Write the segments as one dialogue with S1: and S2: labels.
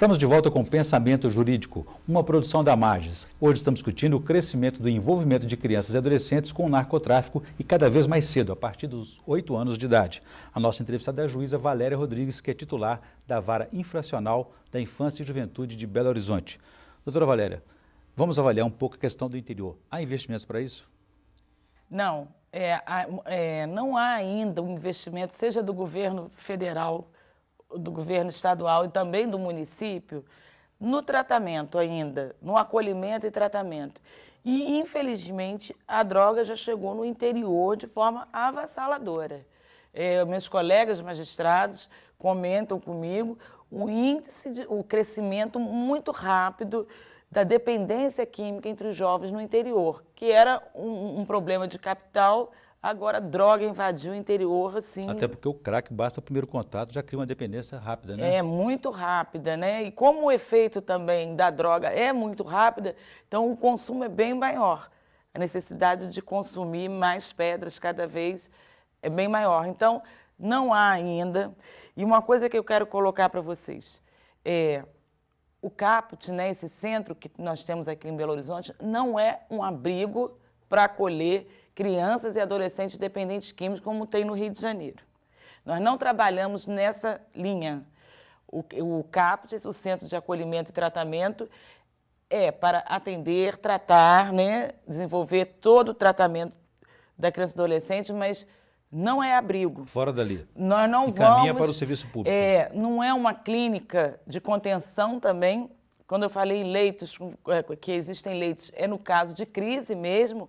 S1: Estamos de volta com Pensamento Jurídico, uma produção da Magis. Hoje estamos discutindo o crescimento do envolvimento de crianças e adolescentes com o narcotráfico e cada vez mais cedo, a partir dos 8 anos de idade. A nossa entrevistada é a juíza Valéria Rodrigues, que é titular da Vara Infracional da Infância e Juventude de Belo Horizonte. Doutora Valéria, vamos avaliar um pouco a questão do interior. Há investimentos para isso?
S2: Não, não há ainda um investimento, seja do governo federal, do governo estadual e também do município, no tratamento ainda, no acolhimento e tratamento. E, infelizmente, a droga já chegou no interior de forma avassaladora. Meus colegas magistrados comentam comigo o crescimento muito rápido da dependência química entre os jovens no interior, que era um problema de capital. Agora a droga invadiu o interior, assim...
S1: Até porque o crack, basta o primeiro contato, já cria uma dependência rápida, né?
S2: É, muito rápida, né? E como o efeito também da droga é muito rápida, então o consumo é bem maior. A necessidade de consumir mais pedras cada vez é bem maior. Então, não há ainda... E uma coisa que eu quero colocar para vocês o CAPUT, né, esse centro que nós temos aqui em Belo Horizonte, não é um abrigo para acolher crianças e adolescentes dependentes químicos, como tem no Rio de Janeiro. Nós não trabalhamos nessa linha. O CAPUT, o Centro de Acolhimento e Tratamento, é para atender, tratar, né, desenvolver todo o tratamento da criança e adolescente, mas não é abrigo.
S1: Fora dali.
S2: Nós não
S1: Encaminha para o serviço público.
S2: Não é uma clínica de contenção também. Quando eu falei em leitos, que existem leitos, é no caso de crise mesmo,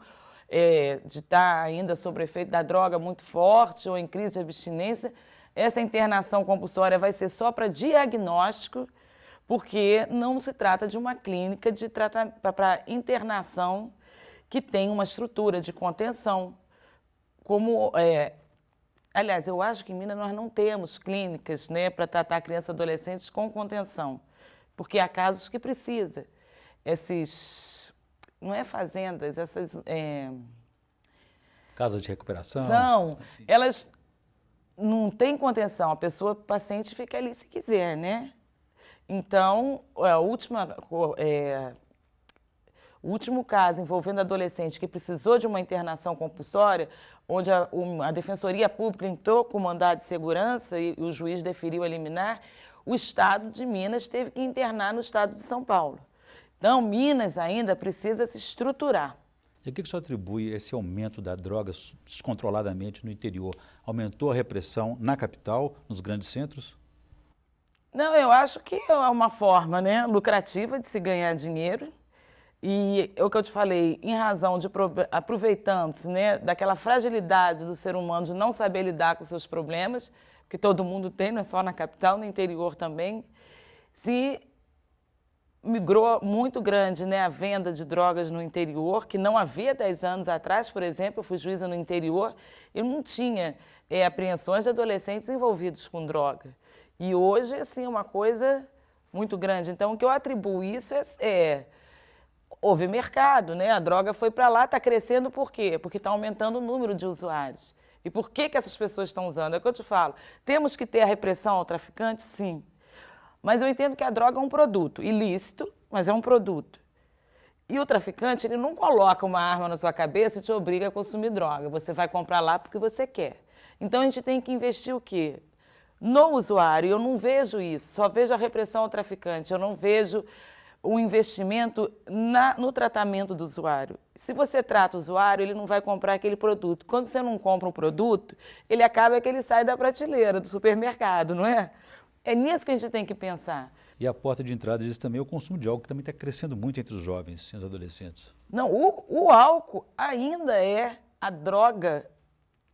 S2: de estar ainda sob o efeito da droga muito forte ou em crise de abstinência. Essa internação compulsória vai ser só para diagnóstico, porque não se trata de uma clínica para internação que tem uma estrutura de contenção. Aliás, eu acho que em Minas nós não temos clínicas, né, para tratar crianças e adolescentes com contenção, porque há casos que precisa. Não é fazendas, essas...
S1: Casas de recuperação?
S2: Elas não têm contenção, o paciente fica ali se quiser, né? Então, o último caso envolvendo adolescente que precisou de uma internação compulsória, onde a Defensoria Pública entrou com mandado de segurança e o juiz deferiu a liminar, o Estado de Minas teve que internar no Estado de São Paulo. Então, Minas ainda precisa se estruturar.
S1: E o que o senhor atribui esse aumento da droga descontroladamente no interior? Aumentou a repressão na capital, nos grandes centros?
S2: Não, eu acho que é uma forma, né, lucrativa de se ganhar dinheiro. E é o que eu te falei, em razão de aproveitando-se, né, daquela fragilidade do ser humano de não saber lidar com seus problemas, que todo mundo tem, não é só na capital, no interior também, se migrou muito grande, né, a venda de drogas no interior, que não havia 10 anos atrás, por exemplo. Eu fui juíza no interior, eu não tinha apreensões de adolescentes envolvidos com droga. E hoje, assim, é uma coisa muito grande. Então, o que eu atribuo isso houve mercado, né? A droga foi para lá, está crescendo por quê? Porque está aumentando o número de usuários. E por que essas pessoas estão usando? É o que eu te falo. Temos que ter a repressão ao traficante? Sim. Mas eu entendo que a droga é um produto ilícito, mas é um produto. E o traficante, ele não coloca uma arma na sua cabeça e te obriga a consumir droga. Você vai comprar lá porque você quer. Então a gente tem que investir o quê? No usuário. Eu não vejo isso, só vejo a repressão ao traficante. Eu não vejo o investimento no tratamento do usuário. Se você trata o usuário, ele não vai comprar aquele produto. Quando você não compra um produto, ele acaba que ele sai da prateleira do supermercado, não é? É nisso que a gente tem que pensar.
S1: E a porta de entrada disso também é o consumo de álcool, que também está crescendo muito entre os jovens e os adolescentes.
S2: Não, o álcool ainda é a droga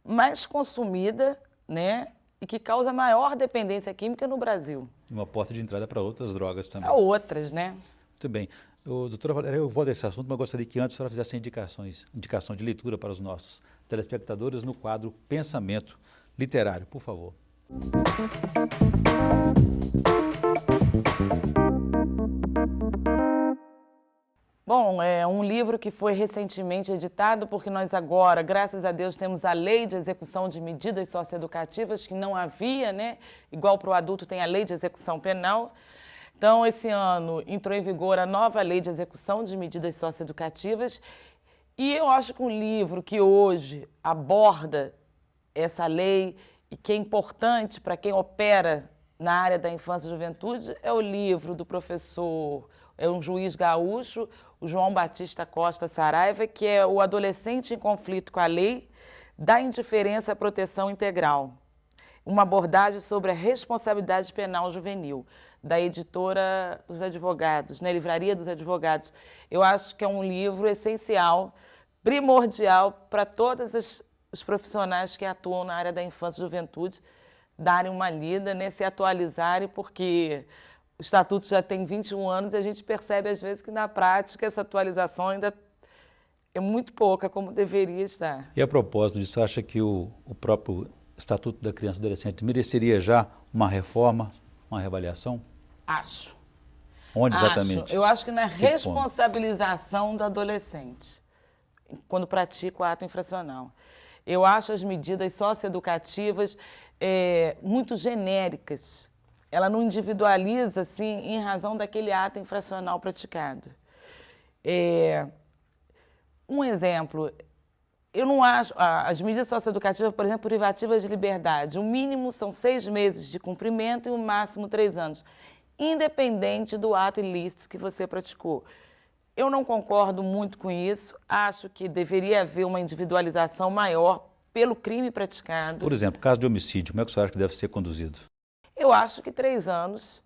S2: mais consumida, né, e que causa maior dependência química no Brasil.
S1: E uma porta de entrada para outras drogas também.
S2: Outras, né?
S1: Muito bem. Doutora Valéria, eu vou desse assunto, mas gostaria que antes a senhora fizesse indicação de leitura para os nossos telespectadores no quadro Pensamento Literário, por favor.
S2: Bom, é um livro que foi recentemente editado, porque nós agora, graças a Deus, temos a Lei de Execução de Medidas Socioeducativas, que não havia, né? Igual para o adulto tem a Lei de Execução Penal, Então, esse ano entrou em vigor a nova lei de execução de medidas socioeducativas e eu acho que um livro que hoje aborda essa lei e que é importante para quem opera na área da infância e juventude é o livro do professor, é um juiz gaúcho, o João Batista Costa Saraiva, que é O Adolescente em Conflito com a Lei, da Indiferença à Proteção Integral. Uma abordagem sobre a responsabilidade penal juvenil, da editora dos advogados, né, Livraria dos Advogados. Eu acho que é um livro essencial, primordial para todos os profissionais que atuam na área da infância e juventude darem uma lida, né, se atualizarem, porque o Estatuto já tem 21 anos e a gente percebe às vezes que na prática essa atualização ainda é muito pouca como deveria estar.
S1: E a propósito disso, acha que o próprio Estatuto da Criança e Adolescente mereceria já uma reforma, uma reavaliação?
S2: Acho.
S1: Onde exatamente?
S2: Eu acho que na
S1: Que
S2: responsabilização do adolescente, quando pratica o ato infracional. Eu acho as medidas socioeducativas muito genéricas. Ela não individualiza, assim, em razão daquele ato infracional praticado. Um exemplo, eu não acho, as medidas socioeducativas, por exemplo, privativas de liberdade, o mínimo são 6 meses de cumprimento e o máximo 3 anos, independente do ato ilícito que você praticou. Eu não concordo muito com isso, acho que deveria haver uma individualização maior pelo crime praticado.
S1: Por exemplo, caso de homicídio, como é que você acha que deve ser conduzido?
S2: Eu acho que 3 anos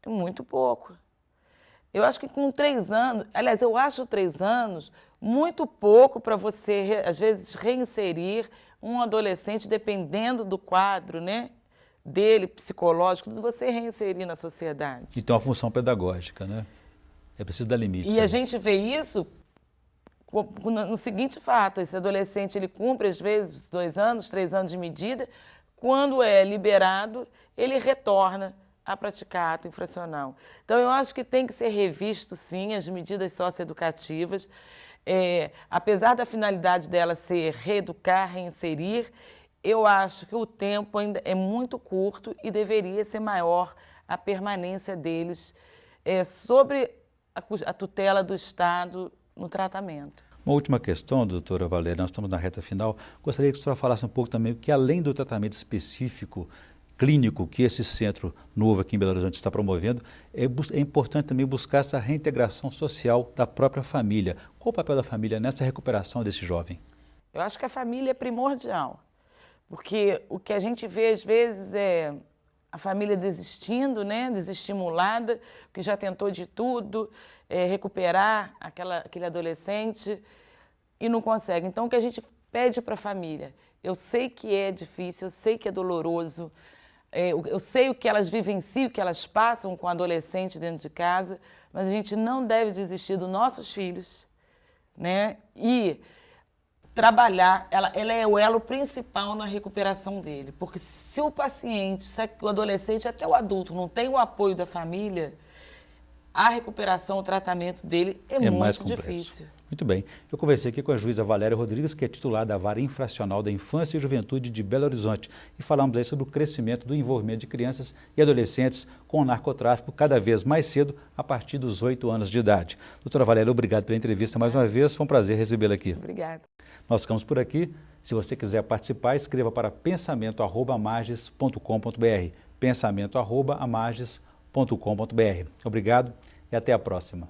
S2: é muito pouco. Eu acho que com 3 anos, aliás, eu acho 3 anos muito pouco para você, às vezes, reinserir um adolescente, dependendo do quadro, né, dele, psicológico, de você reinserir na sociedade.
S1: E tem uma função pedagógica, né? É preciso dar limites.
S2: E a gente vê isso no seguinte fato, esse adolescente ele cumpre às vezes 2 anos, 3 anos de medida, quando é liberado, ele retorna a praticar ato infracional. Então, eu acho que tem que ser revisto, sim, as medidas socioeducativas, apesar da finalidade dela ser reeducar, reinserir, eu acho que o tempo ainda é muito curto e deveria ser maior a permanência deles sobre a tutela do Estado no tratamento.
S1: Uma última questão, doutora Valéria, nós estamos na reta final. Gostaria que a senhora falasse um pouco também que, além do tratamento específico clínico que esse centro novo aqui em Belo Horizonte está promovendo, é importante também buscar essa reintegração social da própria família. Qual o papel da família nessa recuperação desse jovem?
S2: Eu acho que a família é primordial, porque o que a gente vê às vezes é a família desistindo, né, desestimulada, que já tentou de tudo, recuperar aquele adolescente e não consegue. Então, o que a gente pede para a família? Eu sei que é difícil, eu sei que é doloroso, eu sei o que elas vivenciam, o que elas passam com o adolescente dentro de casa, mas a gente não deve desistir dos nossos filhos, né? E trabalhar, ela é o elo principal na recuperação dele, porque se o paciente, se o adolescente, até o adulto, não tem o apoio da família, a recuperação, o tratamento dele é muito difícil.
S1: Muito bem. Eu conversei aqui com a juíza Valéria Rodrigues, que é titular da Vara Infracional da Infância e Juventude de Belo Horizonte, e falamos aí sobre o crescimento do envolvimento de crianças e adolescentes com o narcotráfico cada vez mais cedo, a partir dos 8 anos de idade. Doutora Valéria, obrigado pela entrevista mais uma vez, foi um prazer recebê-la aqui.
S2: Obrigada.
S1: Nós ficamos por aqui. Se você quiser participar, escreva para pensamento@amages.com.br, pensamento@amages.com.br. Obrigado e até a próxima.